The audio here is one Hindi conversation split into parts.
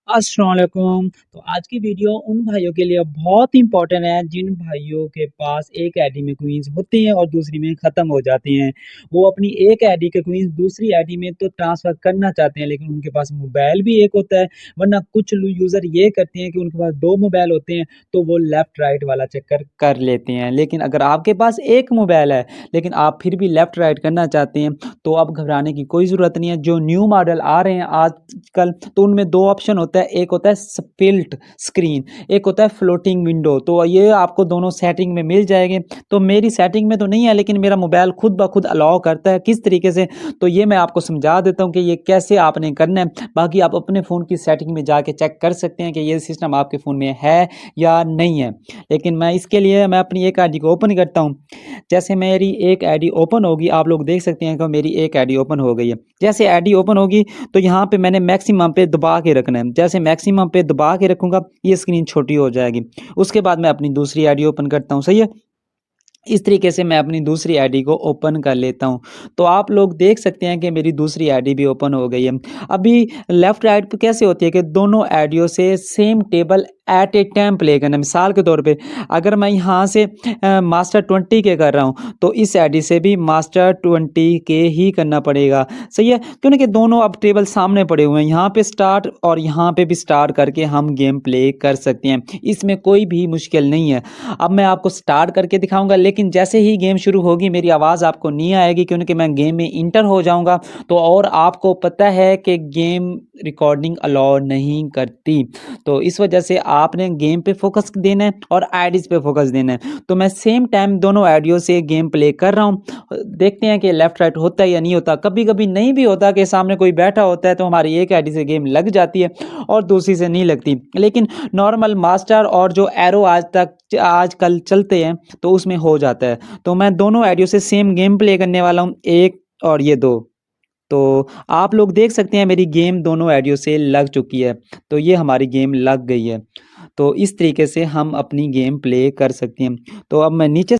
अस्सलाम वालेकुम। तो आज की वीडियो उन भाइयों के लिए बहुत इम्पोर्टेंट है जिन भाइयों के पास एक आईडी में क्वीन्स होती हैं और दूसरी में ख़त्म हो जाती हैं। वो अपनी एक आईडी के क्वीन्स दूसरी आईडी में तो ट्रांसफ़र करना चाहते हैं, लेकिन उनके पास मोबाइल भी एक होता है, वरना कुछ यूज़र ये करते हैं कि उनके पास 2 मोबाइल होते हैं, तो वो लेफ़्ट राइट वाला चक्कर कर लेते हैं। लेकिन अगर आपके पास एक मोबाइल है, लेकिन आप फिर भी लेफ़्ट राइट करना चाहते हैं, तो अब घबराने की कोई ज़रूरत नहीं है। जो न्यू मॉडल आ रहे हैं आजकल, तो उनमें 2 ऑप्शन होता है, एक होता है स्प्लिट स्क्रीन, एक होता है फ्लोटिंग विंडो। तो ये आपको दोनों सेटिंग में मिल जाएँगे। तो मेरी सेटिंग में तो नहीं है, लेकिन मेरा मोबाइल खुद ब खुद अलाउ करता है। किस तरीके से? तो ये मैं आपको समझा देता हूँ कि ये कैसे आपने करना है। बाकी आप अपने फ़ोन की सेटिंग में जाके चेक कर सकते हैं कि ये सिस्टम आपके फ़ोन में है या नहीं है। लेकिन मैं इसके लिए मैं अपनी एक आईडी को ओपन करता हूँ। जैसे मेरी एक आईडी ओपन होगी, आप लोग देख सकते हैं कि मेरी एक आईडी ओपन हो गई है। जैसे आईडी ओपन होगी, तो यहाँ पे मैंने मैक्सिमम पे दबा के रखना है। जैसे मैक्सिमम पे दबा के रखूँगा, ये स्क्रीन छोटी हो जाएगी। उसके बाद मैं अपनी दूसरी आईडी ओपन करता हूँ, सही है? इस तरीके से मैं अपनी दूसरी आईडी को ओपन कर लेता हूँ। तो आप लोग देख सकते हैं कि मेरी दूसरी आईडी भी ओपन हो गई है। अभी लेफ्ट राइट पे कैसे होती है कि दोनों आईडियो से same table at a time play करना है। मिसाल के तौर पे अगर मैं यहाँ से मास्टर 20 के कर रहा हूँ, तो इस आईडी से भी मास्टर 20 के ही करना पड़ेगा। सही है? क्यों कि दोनों अब टेबल सामने पड़े हुए हैं। यहाँ पे स्टार्ट और यहाँ पे भी स्टार्ट करके हम गेम प्ले कर सकते हैं। इसमें कोई भी मुश्किल नहीं है। अब मैं आपको स्टार्ट करके दिखाऊँगा, लेकिन जैसे ही गेम शुरू होगी मेरी आवाज़ आपको नहीं आएगी, क्योंकि मैं गेम में इंटर हो जाऊँगा। तो और आपको पता है कि गेम रिकॉर्डिंग अलाउ नहीं करती। तो इस वजह से आपने गेम पे फ़ोकस देना है और आईडीज़ पे फ़ोकस देना है। तो मैं सेम टाइम दोनों आईडियो से गेम प्ले कर रहा हूँ। देखते हैं कि लेफ्ट राइट होता है या नहीं होता। कभी-कभी नहीं भी होता कि सामने कोई बैठा होता है, तो हमारी एक आईडी से गेम लग जाती है और दूसरी से नहीं लगती। लेकिन नॉर्मल मास्टर और जो एरो आजकल चलते हैं, तो उसमें हो जाता है। तो मैं दोनों आइडियो से सेम गेम प्ले करने वाला हूँ, 1 और ये 2। तो आप लोग देख सकते हैं मेरी गेम दोनों आइडियो से लग चुकी है। तो ये हमारी गेम लग गई है। तो इस तरीके से हम अपनी गेम प्ले कर सकते हैं। तो अब मैं नीचे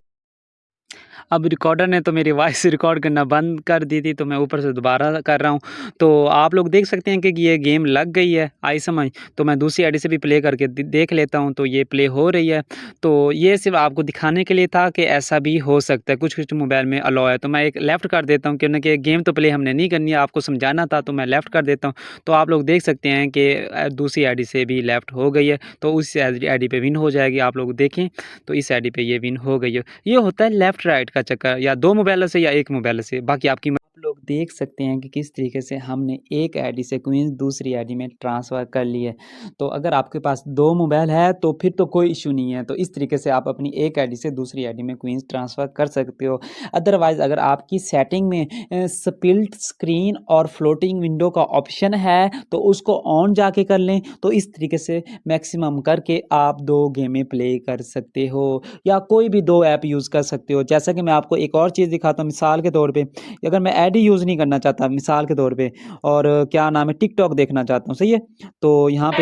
अब रिकॉर्डर ने तो मेरी वॉइस रिकॉर्ड करना बंद कर दी थी, तो मैं ऊपर से दोबारा कर रहा हूँ। तो आप लोग देख सकते हैं कि ये गेम लग गई है, आई समझ। तो मैं दूसरी आईडी से भी प्ले करके देख लेता हूँ, तो ये प्ले हो रही है। तो ये सिर्फ़ आपको दिखाने के लिए था कि ऐसा भी हो सकता है, कुछ-कुछ मोबाइल में अलाउ है। तो मैं एक लेफ़्ट कर देता हूँ, क्योंकि गेम तो प्ले हमने नहीं करनी है, आपको समझाना था, तो मैं लेफ़्ट कर देता हूँ। तो आप लोग देख सकते हैं कि दूसरी आईडी से भी लेफ़्ट हो गई है, तो उस आईडी पे विन हो जाएगी। आप लोग देखें, तो इस आईडी पे ये विन हो गई है। ये होता है लेफ्ट राइट का चक्कर, या 2 मोबाइलों से या 1 मोबाइल से, बाकी आपकी आप लोग देख सकते हैं कि किस तरीके से हमने एक आईडी से क्वींस दूसरी आईडी में ट्रांसफ़र कर ली है। तो अगर आपके पास 2 मोबाइल है, तो फिर तो कोई इश्यू नहीं है। तो इस तरीके से आप अपनी एक आईडी से दूसरी आईडी में क्वींस ट्रांसफ़र कर सकते हो। अदरवाइज़ अगर आपकी सेटिंग में स्प्लिट स्क्रीन और फ्लोटिंग विंडो का ऑप्शन है, तो उसको ऑन जाके कर लें। तो इस तरीके से मैक्सिमम करके आप 2 गेमें प्ले कर सकते हो, या कोई भी 2 ऐप यूज़ कर सकते हो। जैसा कि मैं आपको एक और चीज़ दिखाता हूँ मिसाल के तौर पे, अगर मैं ऐड ही यूज़ नहीं करना चाहता मिसाल के तौर पे, और क्या नाम है, टिकटॉक देखना चाहता हूँ, सही है? तो यहाँ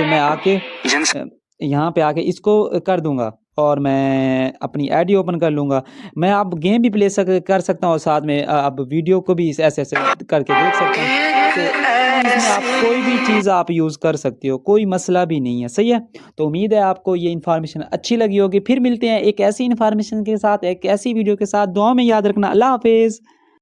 पे आके इसको कर दूँगा और मैं अपनी ऐड ही ओपन कर लूँगा। मैं अब गेम भी प्ले कर सकता हूँ और साथ में अब वीडियो को भी ऐसे-ऐसे करके देख सकता हूँ। तो इसमें आप कोई भी चीज़ आप यूज़ कर सकते हो, कोई मसला भी नहीं है, सही है? तो उम्मीद है आपको ये इन्फॉर्मेशन अच्छी लगी होगी। फिर मिलते हैं एक ऐसी इन्फॉर्मेशन के साथ, एक ऐसी वीडियो के साथ। दुआ में याद रखना। अल्लाह हाफ़िज़।